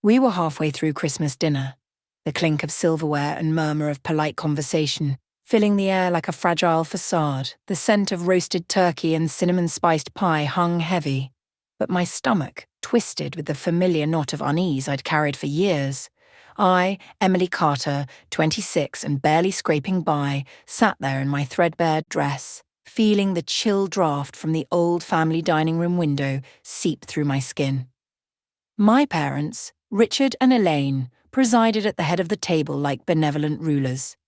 We were halfway through Christmas dinner, the clink of silverware and murmur of polite conversation filling the air like a fragile facade. The scent of roasted turkey and cinnamon-spiced pie hung heavy, but my stomach twisted with the familiar knot of unease I'd carried for years. I, Emily Carter, 26 and barely scraping by, sat there in my threadbare dress, feeling the chill draft from the old family dining room window seep through my skin. My parents, Richard and Elaine, presided at the head of the table like benevolent rulers.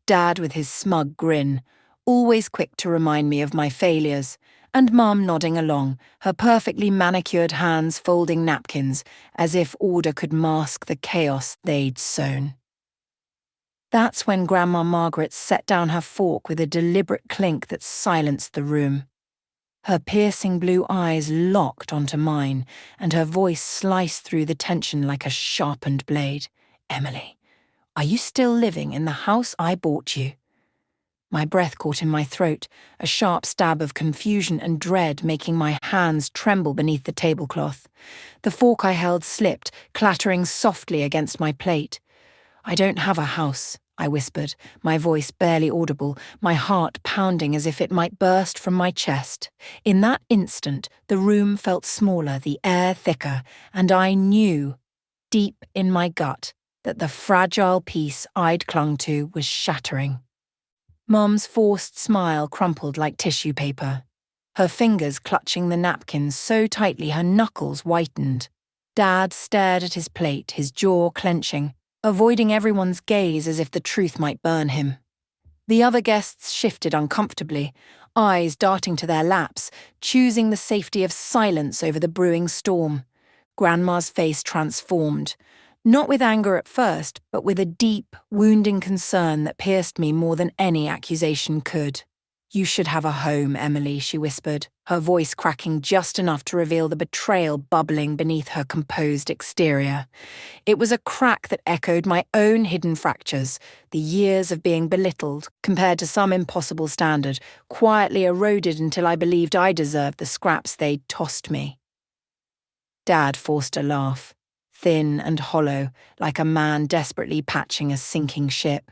Dad with his smug grin, always quick to remind me of my failures, and Mum nodding along, her perfectly manicured hands folding napkins as if order could mask the chaos they'd sown. That's when Grandma Margaret set down her fork with a deliberate clink that silenced the room. Her piercing blue eyes locked onto mine, and her voice sliced through the tension like a sharpened blade. "Emily, are you still living in the house I bought you?" My breath caught in my throat, a sharp stab of confusion and dread making my hands tremble beneath the tablecloth. The fork I held slipped, clattering softly against my plate. "I don't have a house," I whispered, my voice barely audible, my heart pounding as if it might burst from my chest. In that instant, the room felt smaller, the air thicker, and I knew, deep in my gut, that the fragile piece I'd clung to was shattering. Mum's forced smile crumpled like tissue paper, her fingers clutching the napkins so tightly her knuckles whitened. Dad stared at his plate, his jaw clenching, avoiding everyone's gaze as if the truth might burn him. The other guests shifted uncomfortably, eyes darting to their laps, choosing the safety of silence over the brewing storm. Grandma's face transformed, not with anger at first, but with a deep, wounding concern that pierced me more than any accusation could. "You should have a home, Emily," she whispered, her voice cracking just enough to reveal the betrayal bubbling beneath her composed exterior. It was a crack that echoed my own hidden fractures, the years of being belittled, compared to some impossible standard, quietly eroded until I believed I deserved the scraps they'd tossed me. Dad forced a laugh, thin and hollow, like a man desperately patching a sinking ship.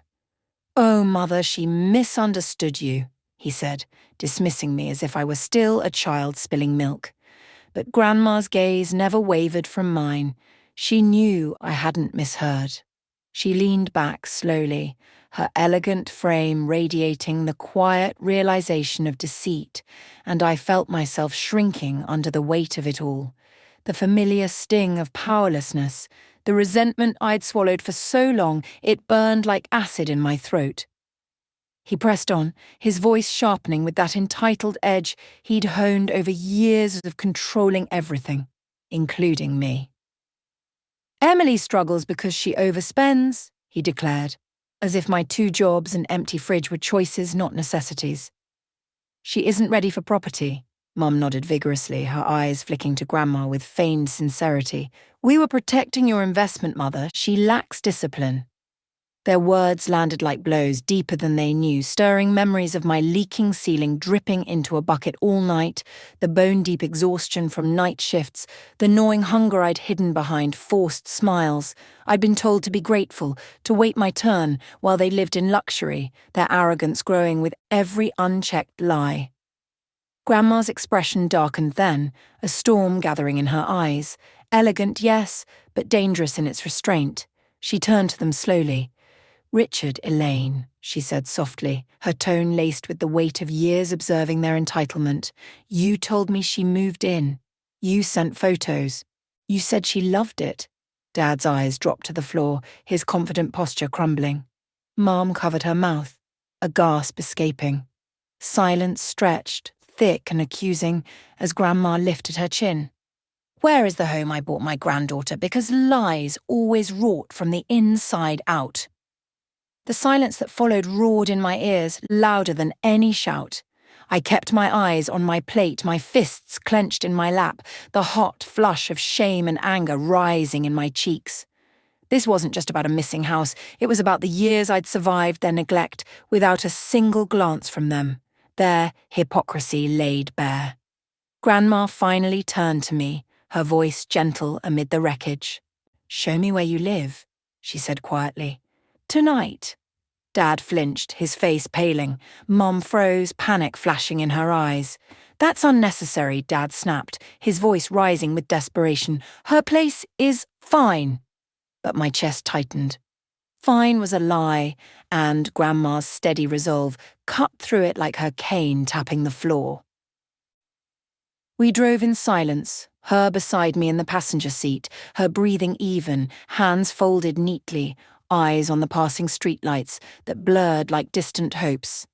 "Oh, Mother, she misunderstood you," he said, dismissing me as if I were still a child spilling milk. But Grandma's gaze never wavered from mine. She knew I hadn't misheard. She leaned back slowly, her elegant frame radiating the quiet realization of deceit, and I felt myself shrinking under the weight of it all. The familiar sting of powerlessness, the resentment I'd swallowed for so long it burned like acid in my throat. He pressed on, his voice sharpening with that entitled edge he'd honed over years of controlling everything, including me. "Emily struggles because she overspends," he declared, as if my 2 jobs and empty fridge were choices, not necessities. "She isn't ready for property." Mum nodded vigorously, her eyes flicking to Grandma with feigned sincerity. "We were protecting your investment, Mother. She lacks discipline." Their words landed like blows deeper than they knew, stirring memories of my leaking ceiling dripping into a bucket all night, the bone-deep exhaustion from night shifts, the gnawing hunger I'd hidden behind forced smiles. I'd been told to be grateful, to wait my turn, while they lived in luxury, their arrogance growing with every unchecked lie. Grandma's expression darkened then, a storm gathering in her eyes. Elegant, yes, but dangerous in its restraint. She turned to them slowly. "Richard, Elaine," she said softly, her tone laced with the weight of years observing their entitlement. "You told me she moved in. You sent photos. You said she loved it." Dad's eyes dropped to the floor, his confident posture crumbling. Mum covered her mouth, a gasp escaping. Silence stretched, thick and accusing, as Grandma lifted her chin. "Where is the home I bought my granddaughter? Because lies always wrought from the inside out." The silence that followed roared in my ears, louder than any shout. I kept my eyes on my plate, my fists clenched in my lap, the hot flush of shame and anger rising in my cheeks. This wasn't just about a missing house, it was about the years I'd survived their neglect without a single glance from them, their hypocrisy laid bare. Grandma finally turned to me, her voice gentle amid the wreckage. "Show me where you live," she said quietly. "Tonight." Dad flinched, his face paling. Mom froze, panic flashing in her eyes. "That's unnecessary," Dad snapped, his voice rising with desperation. "Her place is fine." But my chest tightened. Fine was a lie, and Grandma's steady resolve cut through it like her cane tapping the floor. We drove in silence, her beside me in the passenger seat, her breathing even, hands folded neatly, eyes on the passing streetlights that blurred like distant hopes.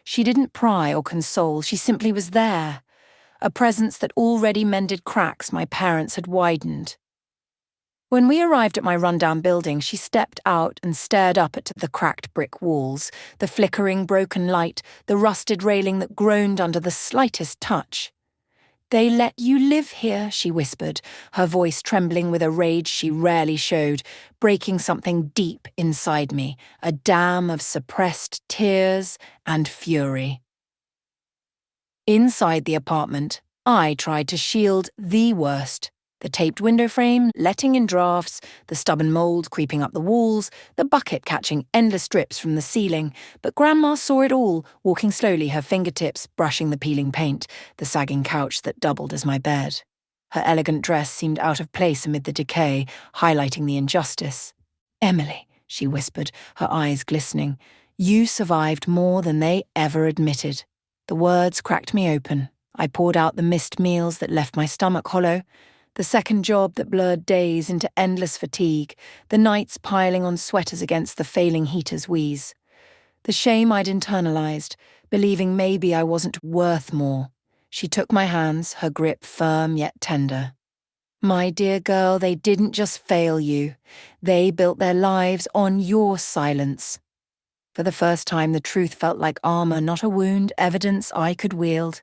She didn't pry or console, she simply was there, a presence that already mended cracks my parents had widened. When we arrived at my rundown building, she stepped out and stared up at the cracked brick walls, the flickering broken light, the rusted railing that groaned under the slightest touch. "They let you live here," she whispered, her voice trembling with a rage she rarely showed, breaking something deep inside me, a dam of suppressed tears and fury. Inside the apartment, I tried to shield the worst. The taped window frame, letting in drafts, the stubborn mold creeping up the walls, the bucket catching endless drips from the ceiling. But Grandma saw it all, walking slowly, her fingertips brushing the peeling paint, the sagging couch that doubled as my bed. Her elegant dress seemed out of place amid the decay, highlighting the injustice. "Emily," she whispered, her eyes glistening, "you survived more than they ever admitted." The words cracked me open. I poured out the missed meals that left my stomach hollow, the second job that blurred days into endless fatigue, the nights piling on sweaters against the failing heater's wheeze. The shame I'd internalized, believing maybe I wasn't worth more. She took my hands, her grip firm yet tender. "My dear girl, they didn't just fail you. They built their lives on your silence." For the first time, the truth felt like armor, not a wound, evidence I could wield.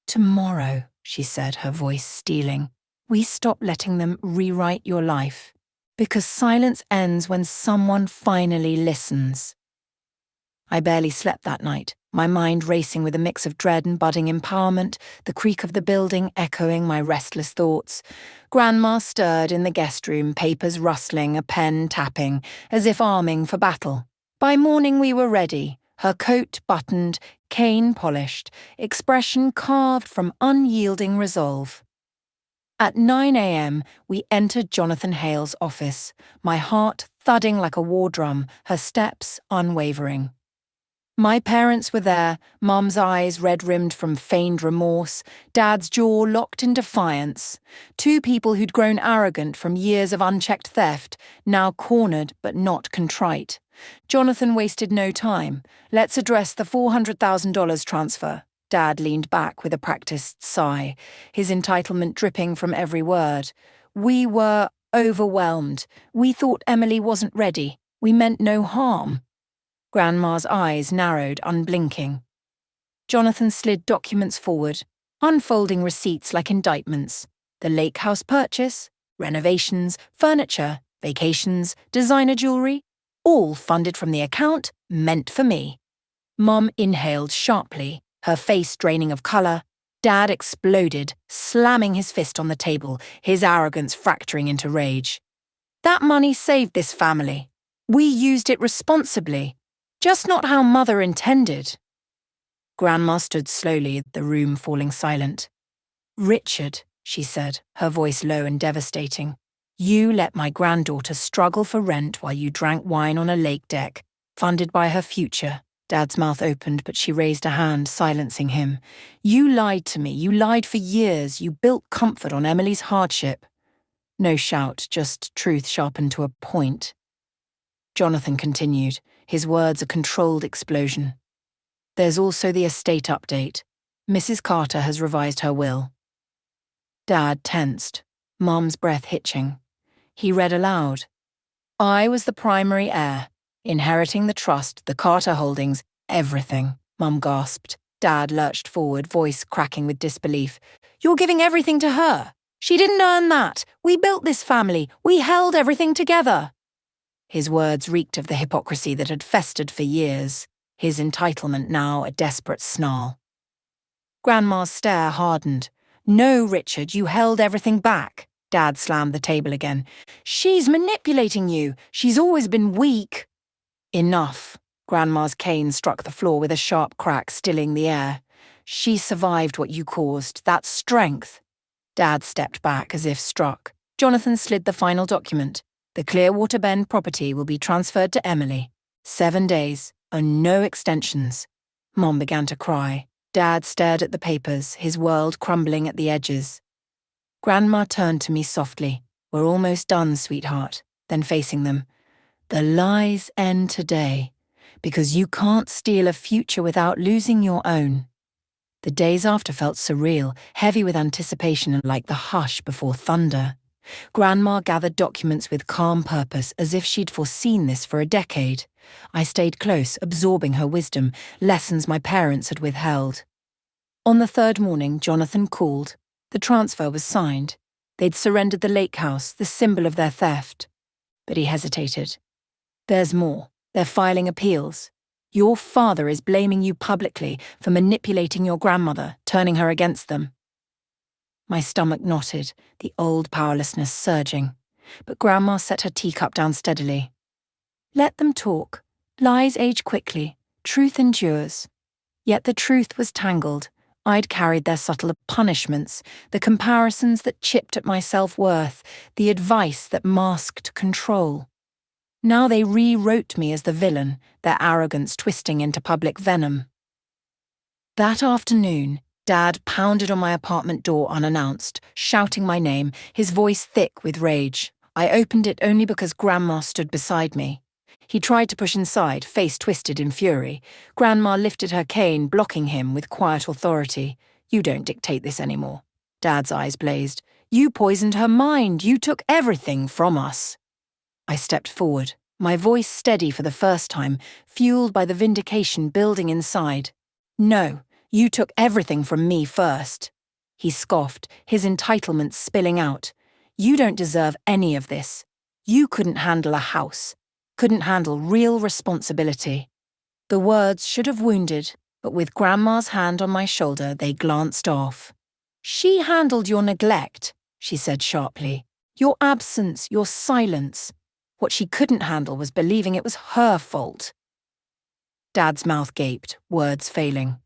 "Tomorrow," she said, her voice stealing, "we stop letting them rewrite your life. Because silence ends when someone finally listens." I barely slept that night, my mind racing with a mix of dread and budding empowerment, the creak of the building echoing my restless thoughts. Grandma stirred in the guest room, papers rustling, a pen tapping, as if arming for battle. By morning we were ready, her coat buttoned, cane polished, expression carved from unyielding resolve. At 9 a.m., we entered Jonathan Hale's office, my heart thudding like a war drum, her steps unwavering. My parents were there, Mum's eyes red-rimmed from feigned remorse, Dad's jaw locked in defiance. Two people who'd grown arrogant from years of unchecked theft, now cornered but not contrite. Jonathan wasted no time. "Let's address the $400,000 transfer." Dad leaned back with a practiced sigh, his entitlement dripping from every word. "We were overwhelmed. We thought Emily wasn't ready. We meant no harm." Grandma's eyes narrowed, unblinking. Jonathan slid documents forward, unfolding receipts like indictments. The lake house purchase, renovations, furniture, vacations, designer jewelry, all funded from the account meant for me. Mum inhaled sharply, her face draining of colour. Dad exploded, slamming his fist on the table, his arrogance fracturing into rage. "That money saved this family. We used it responsibly. Just not how Mother intended." Grandma stood slowly, the room falling silent. "Richard," she said, her voice low and devastating, "you let my granddaughter struggle for rent while you drank wine on a lake deck, funded by her future." Dad's mouth opened, but she raised a hand, silencing him. "You lied to me. You lied for years. You built comfort on Emily's hardship." No shout, just truth sharpened to a point. Jonathan continued, his words a controlled explosion. "There's also the estate update. Mrs. Carter has revised her will." Dad tensed, Mum's breath hitching. He read aloud. "I was the primary heir, inheriting the trust, the Carter holdings, everything," Mum gasped. Dad lurched forward, voice cracking with disbelief. "You're giving everything to her. She didn't earn that. We built this family. We held everything together." His words reeked of the hypocrisy that had festered for years, his entitlement now a desperate snarl. Grandma's stare hardened. "No, Richard, you held everything back." Dad slammed the table again. She's manipulating you. She's always been weak. Enough. Grandma's cane struck the floor with a sharp crack, stilling the air. She survived what you caused. That's strength. Dad stepped back as if struck. Jonathan slid the final document. The Clearwater Bend property will be transferred to Emily. 7 days, and no extensions. Mom began to cry. Dad stared at the papers, his world crumbling at the edges. Grandma turned to me softly. We're almost done, sweetheart. Then facing them. The lies end today, because you can't steal a future without losing your own. The days after felt surreal, heavy with anticipation and like the hush before thunder. Grandma gathered documents with calm purpose, as if she'd foreseen this for a decade. I stayed close, absorbing her wisdom, lessons my parents had withheld. On the third morning, Jonathan called. The transfer was signed. They'd surrendered the lake house, the symbol of their theft. But he hesitated. There's more. They're filing appeals. Your father is blaming you publicly for manipulating your grandmother, turning her against them. My stomach knotted, the old powerlessness surging. But Grandma set her teacup down steadily. Let them talk. Lies age quickly. Truth endures. Yet the truth was tangled. I'd carried their subtle punishments, the comparisons that chipped at my self-worth, the advice that masked control. Now they rewrote me as the villain, their arrogance twisting into public venom. That afternoon, Dad pounded on my apartment door unannounced, shouting my name, his voice thick with rage. I opened it only because Grandma stood beside me. He tried to push inside, face twisted in fury. Grandma lifted her cane, blocking him with quiet authority. You don't dictate this anymore. Dad's eyes blazed. You poisoned her mind. You took everything from us. I stepped forward, my voice steady for the first time, fueled by the vindication building inside. No, you took everything from me first. He scoffed, his entitlements spilling out. You don't deserve any of this. You couldn't handle a house, couldn't handle real responsibility. The words should have wounded, but with Grandma's hand on my shoulder, they glanced off. She handled your neglect, she said sharply. Your absence, your silence. What she couldn't handle was believing it was her fault. Dad's mouth gaped, words failing.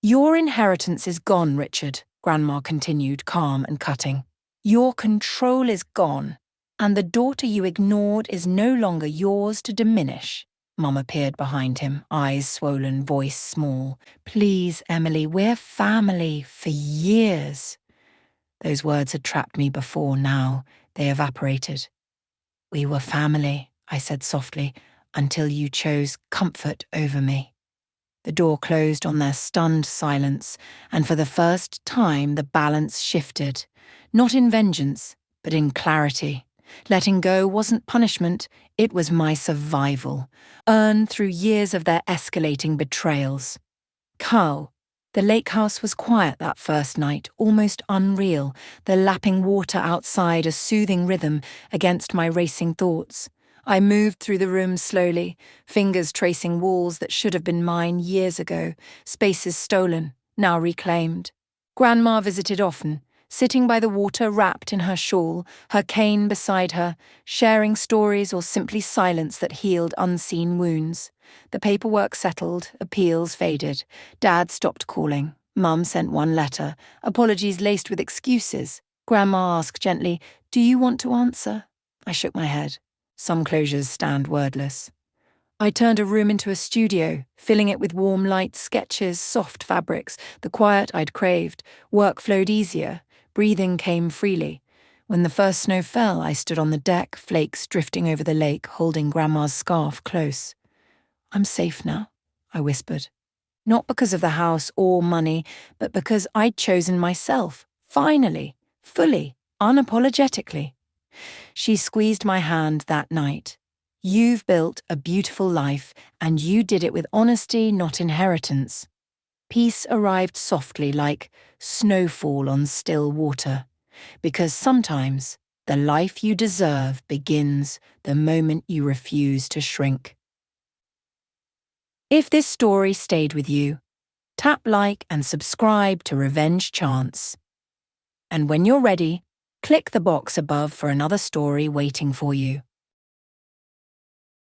Your inheritance is gone, Richard, Grandma continued, calm and cutting. Your control is gone, and the daughter you ignored is no longer yours to diminish. Mum appeared behind him, eyes swollen, voice small. Please, Emily, we're family for years. Those words had trapped me before. Now they evaporated. We were family, I said softly, until you chose comfort over me. The door closed on their stunned silence, and for the first time the balance shifted, not in vengeance, but in clarity. Letting go wasn't punishment, it was my survival, earned through years of their escalating betrayals. Carl. The lake house was quiet that first night, almost unreal, the lapping water outside a soothing rhythm against my racing thoughts. I moved through the room slowly, fingers tracing walls that should have been mine years ago, spaces stolen, now reclaimed. Grandma visited often, sitting by the water wrapped in her shawl, her cane beside her, sharing stories or simply silence that healed unseen wounds. The paperwork settled, appeals faded. Dad stopped calling. Mum sent one letter, apologies laced with excuses. Grandma asked gently, "Do you want to answer?" I shook my head. Some closures stand wordless. I turned a room into a studio, filling it with warm light sketches, soft fabrics, the quiet I'd craved. Work flowed easier. Breathing came freely. When the first snow fell, I stood on the deck, flakes drifting over the lake, holding Grandma's scarf close. I'm safe now, I whispered. Not because of the house or money, but because I'd chosen myself, finally, fully, unapologetically. She squeezed my hand that night. You've built a beautiful life, and you did it with honesty, not inheritance. Peace arrived softly like snowfall on still water, because sometimes the life you deserve begins the moment you refuse to shrink. If this story stayed with you, tap like and subscribe to Revenge Chance. And when you're ready, Click the box above for another story waiting for you.